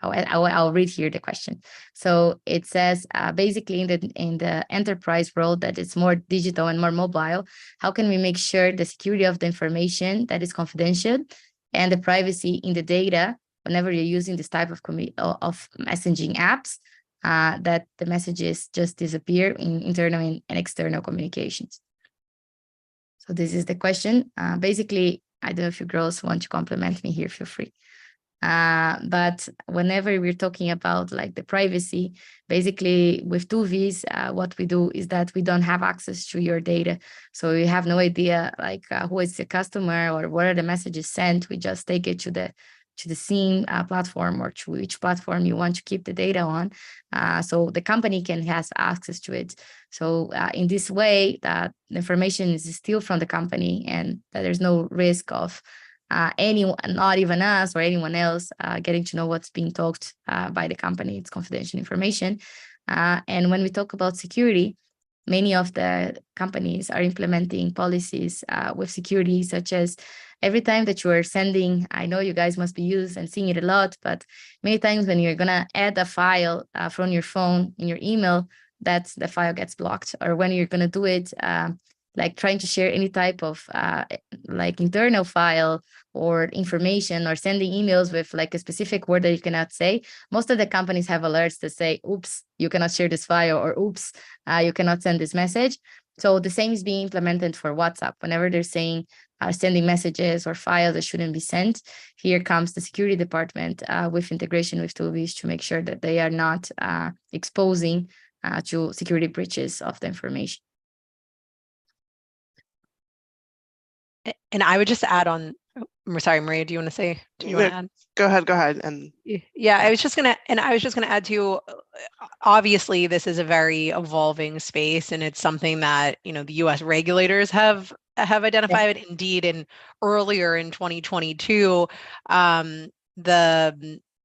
I'll read here the question. So it says, basically in the enterprise world that is more digital and more mobile, how can we make sure the security of the information that is confidential and the privacy in the data whenever you're using this type of messaging apps, that the messages just disappear in internal and external communications? So this is the question. Basically, I don't know if you girls want to compliment me here, feel free. But whenever we're talking about like the privacy, basically with 2Vs, what we do is that we don't have access to your data. So we have no idea like who is the customer or what are the messages sent. We just take it to the SIEM platform, or to which platform you want to keep the data on. So the company can has access to it. So in this way, that the information is still from the company, and that there's no risk of anyone, not even us or anyone else, getting to know what's being talked by the company. It's confidential information. And when we talk about security, many of the companies are implementing policies with security, such as every time that you are sending, I know you guys must be used and seeing it a lot, but many times when you're going to add a file from your phone in your email, that the file gets blocked. Or when you're going to do it, like trying to share any type of like internal file or information, or sending emails with like a specific word that you cannot say, most of the companies have alerts that say, oops, you cannot share this file, or oops, you cannot send this message. So the same is being implemented for WhatsApp. Whenever they're saying sending messages or files that shouldn't be sent, here comes the security department with integration with 2Vs to make sure that they are not exposing to security breaches of the information. And I would just add on, sorry, Maria, do you want to say, do you want to add? Go ahead. And yeah, I was just gonna add to, obviously this is a very evolving space, and it's something that, you know, the US regulators have identified. Yeah. Indeed, earlier in 2022,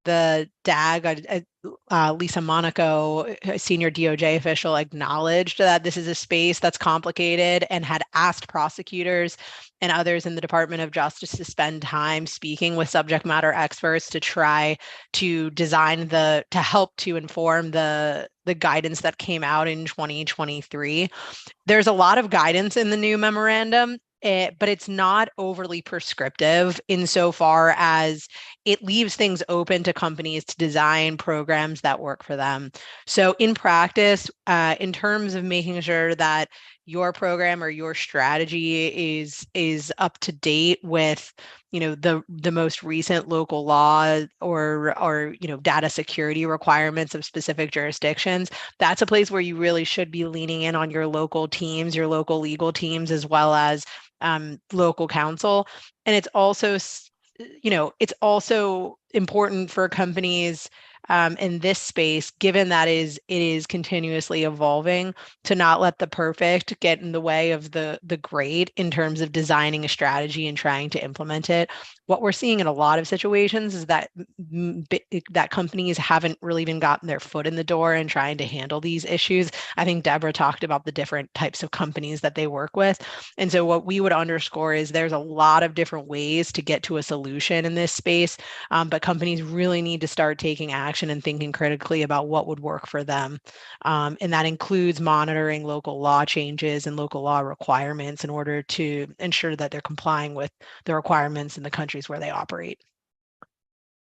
the DAG, Lisa Monaco, a senior DOJ official, acknowledged that this is a space that's complicated, and had asked prosecutors and others in the Department of Justice to spend time speaking with subject matter experts to try to design to help to inform the guidance that came out in 2023. There's a lot of guidance in the new memorandum, but it's not overly prescriptive insofar as it leaves things open to companies to design programs that work for them. So in practice, in terms of making sure that your program or your strategy is up to date with, you know, the most recent local law or you know, data security requirements of specific jurisdictions, that's a place where you really should be leaning in on your local teams, your local legal teams, as well as local counsel. And it's also, you know, it's also important for companies in this space, given that it is continuously evolving, to not let the perfect get in the way of the great in terms of designing a strategy and trying to implement it. What we're seeing in a lot of situations is that companies haven't really even gotten their foot in the door in trying to handle these issues. I think Deborah talked about the different types of companies that they work with. And so what we would underscore is there's a lot of different ways to get to a solution in this space, but companies really need to start taking action and thinking critically about what would work for them. And that includes monitoring local law changes and local law requirements in order to ensure that they're complying with the requirements in the countries where they operate.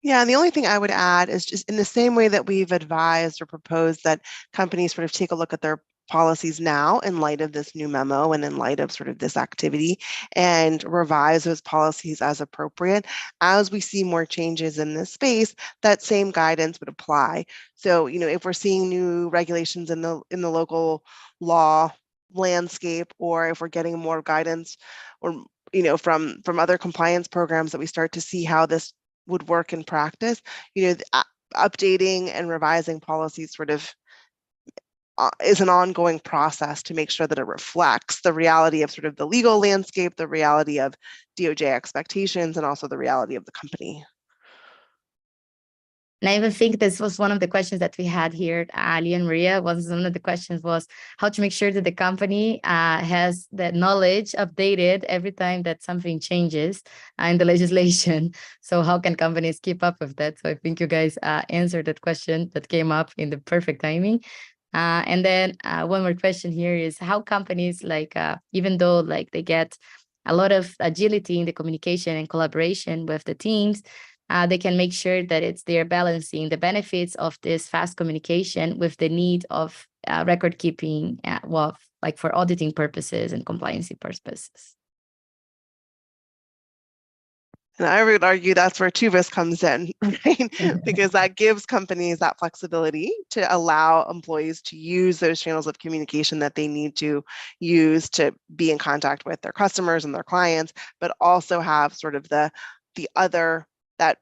Yeah, and the only thing I would add is just in the same way that we've advised or proposed that companies sort of take a look at their policies now in light of this new memo and in light of sort of this activity and revise those policies as appropriate. As we see more changes in this space, that same guidance would apply. So, if we're seeing new regulations in the local law landscape, or if we're getting more guidance or from other compliance programs that we start to see how this would work in practice, updating and revising policies sort of is an ongoing process to make sure that it reflects the reality of sort of the legal landscape, the reality of DOJ expectations, and also the reality of the company. And I even think this was one of the questions that we had here, Ali and Maria. One of the questions was how to make sure that the company has that knowledge updated every time that something changes in the legislation. So how can companies keep up with that? So I think you guys answered that question that came up in the perfect timing. And then one more question here is how companies, even though they get a lot of agility in the communication and collaboration with the teams, they can make sure that they're balancing the benefits of this fast communication with the need of record keeping, for auditing purposes and compliance purposes. And I would argue that's where TUVIS comes in, right? Because that gives companies that flexibility to allow employees to use those channels of communication that they need to use to be in contact with their customers and their clients, but also have sort of the other, that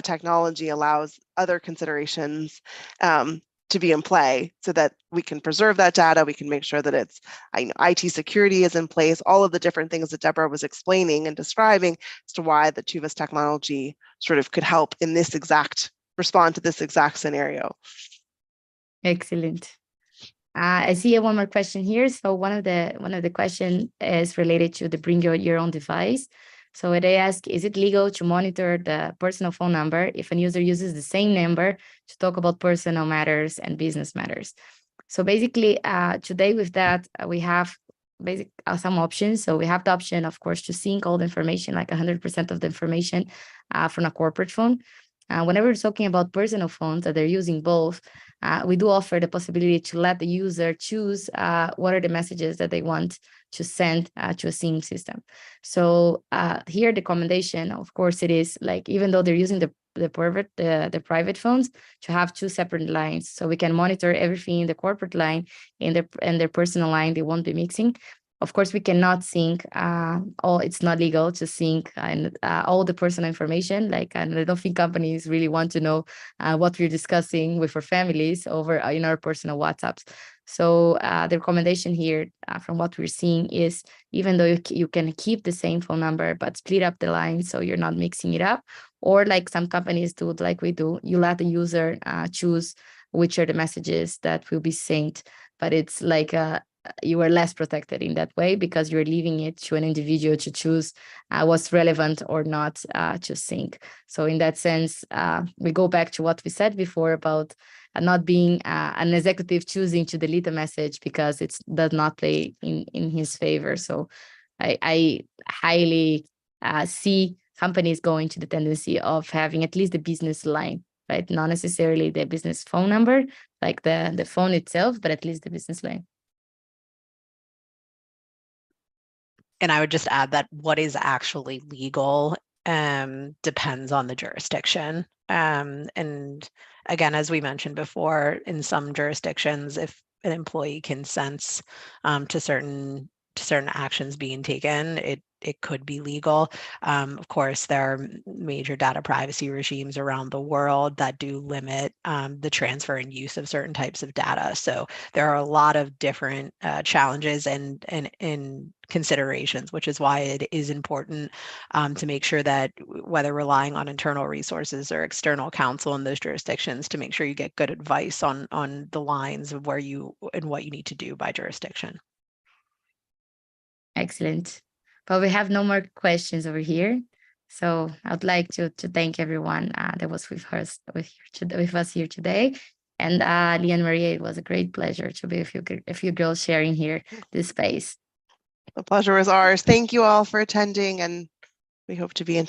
technology allows other considerations to be in play so that we can preserve that data. We can make sure that it's IT security is in place, all of the different things that Deborah was explaining and describing as to why the TUVIS technology sort of could help in respond to this exact scenario. Excellent. I see one more question here. So one of the questions is related to the bring your own device. So they ask, is it legal to monitor the personal phone number if a user uses the same number to talk about personal matters and business matters? So basically, today with that, we have some options. So we have the option, of course, to sync all the information, like 100% of the information from a corporate phone. Whenever we're talking about personal phones that they're using both, we do offer the possibility to let the user choose what are the messages that they want to send to a SIM system. So here the recommendation, of course, it is even though they're using the private phones, to have two separate lines, so we can monitor everything in the corporate line and their personal line. They won't be mixing. Of course, we cannot sync it's not legal to sync all the personal information. And I don't think companies really want to know what we're discussing with our families over in our personal WhatsApps. So the recommendation here from what we're seeing is, even though you can keep the same phone number, but split up the line so you're not mixing it up. Or some companies do, like we do, you let the user choose which are the messages that will be synced. But it's you are less protected in that way because you're leaving it to an individual to choose what's relevant or not to sync. So in that sense, we go back to what we said before about not being an executive choosing to delete a message because it does not play in his favor. So I highly see companies going to the tendency of having at least the business line, right? Not necessarily the business phone number, like the phone itself, but at least the business line. And I would just add that what is actually legal depends on the jurisdiction. And again, as we mentioned before, in some jurisdictions, if an employee consents to certain actions being taken, it could be legal. Of course, there are major data privacy regimes around the world that do limit the transfer and use of certain types of data. So there are a lot of different challenges and considerations, which is why it is important to make sure that whether relying on internal resources or external counsel in those jurisdictions, to make sure you get good advice on the lines of where you and what you need to do by jurisdiction. Excellent. But we have no more questions over here. So I'd like to thank everyone that was with us here today. And Lee and Maria, it was a great pleasure to be with you girls sharing here this space. The pleasure was ours. Thank you all for attending, and we hope to be in touch.